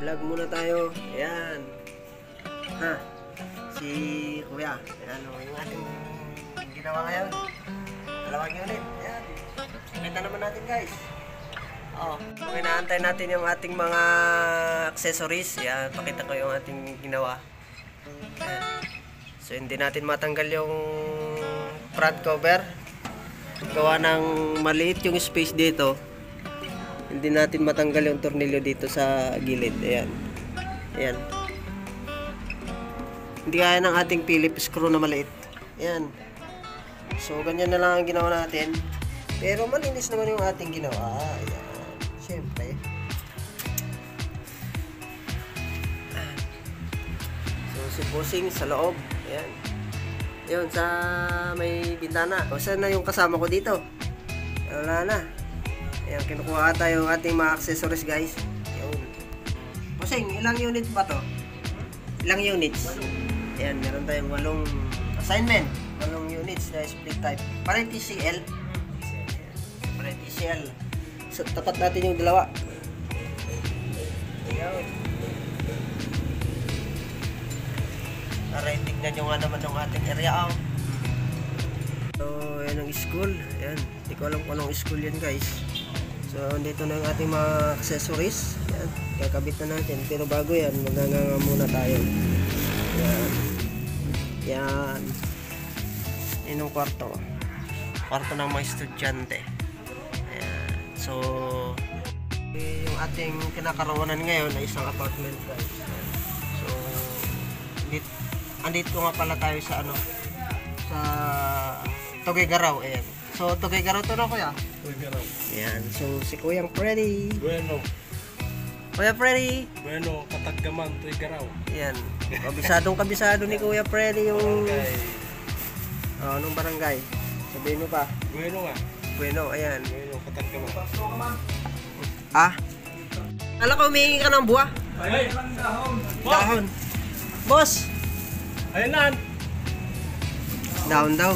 Vlog muna tayo. Ayan. Ha. Si Kuya. Ayan o. Yung ating ginawa ngayon. Dalawang unit. Ayan. Kita naman natin guys. Oh. So, inaantay natin yung ating mga accessories. Ayan. Pakita ko yung ating ginawa. Ayan. So hindi natin matanggal yung front cover. Gawa ng maliit yung space dito. Hindi natin matanggal yung tornilyo dito sa gilid. Ayan. Ayan. Hindi kaya ng ating Phillips screw na maliit. Ayan. So, ganyan na lang ang ginawa natin. Pero malinis naman yung ating ginawa. Ayan. Siyempre. So, si Pusing sa loob. Ayan. Yun, sa may bintana. O, saan na yung kasama ko dito? Wala na. Ayan, kinukuha tayo yung ating mga accessories guys. Yun. Pusing, ilang unit ba to? Ilang units? Ayan, meron tayong 8 assignment. 8 units na split type. Parang TCL. Parang TCL. So, tapat natin yung dalawa. Ayan. Para tignan nyo nga naman yung ating area out. So, ayan ang school. Ayan. Hindi ko alam kung anong school yan guys. So, dito na yung ating mga accessories. Ayan. Kakabit na natin. Pero bago yan, maganganga muna tayo. Ayan. Yan. Yan yung kwarto. Kwarto ng mga estudyante. Ayan. So, yung ating kinakarowanan ngayon ay isang apartment guys. So, andito nga pala tayo sa ano, sa Tuguegarao. Ayan. So, Tuguegarao to na kuya? Tuguegarao. Ayan. So, si Kuyang Freddy. Bueno. Kuya Freddy. Bueno, Kataggaman, Tuguegarao. Ayan. Kabisado ni Kuya Freddy yung... Barangay. Oh, anong barangay? Sabihin mo pa. Bueno nga. Bueno, ayan. Bueno, Kataggaman. Ah? Alam ko, humihingi ka ng buwa. Ay, dahon. Dahon. Boss! Ayun na. Dahon daw.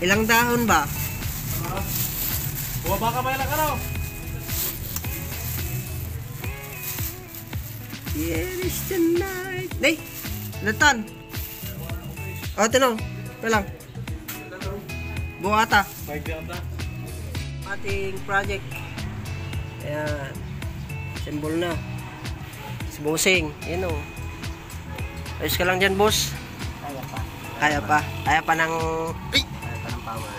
Ilang dahon ba? Bumaba ka ba ilang ka raw? Here is the night. Nay! Natan! O, tinong. Ito lang. Buwa ata. Magdata. Ating project. Ayan. Symbol na. Si Bossing. Yan o. Ayos ka lang dyan, boss. Kaya pa. Kaya pa. Kaya pa ng... Kaya pa ng power.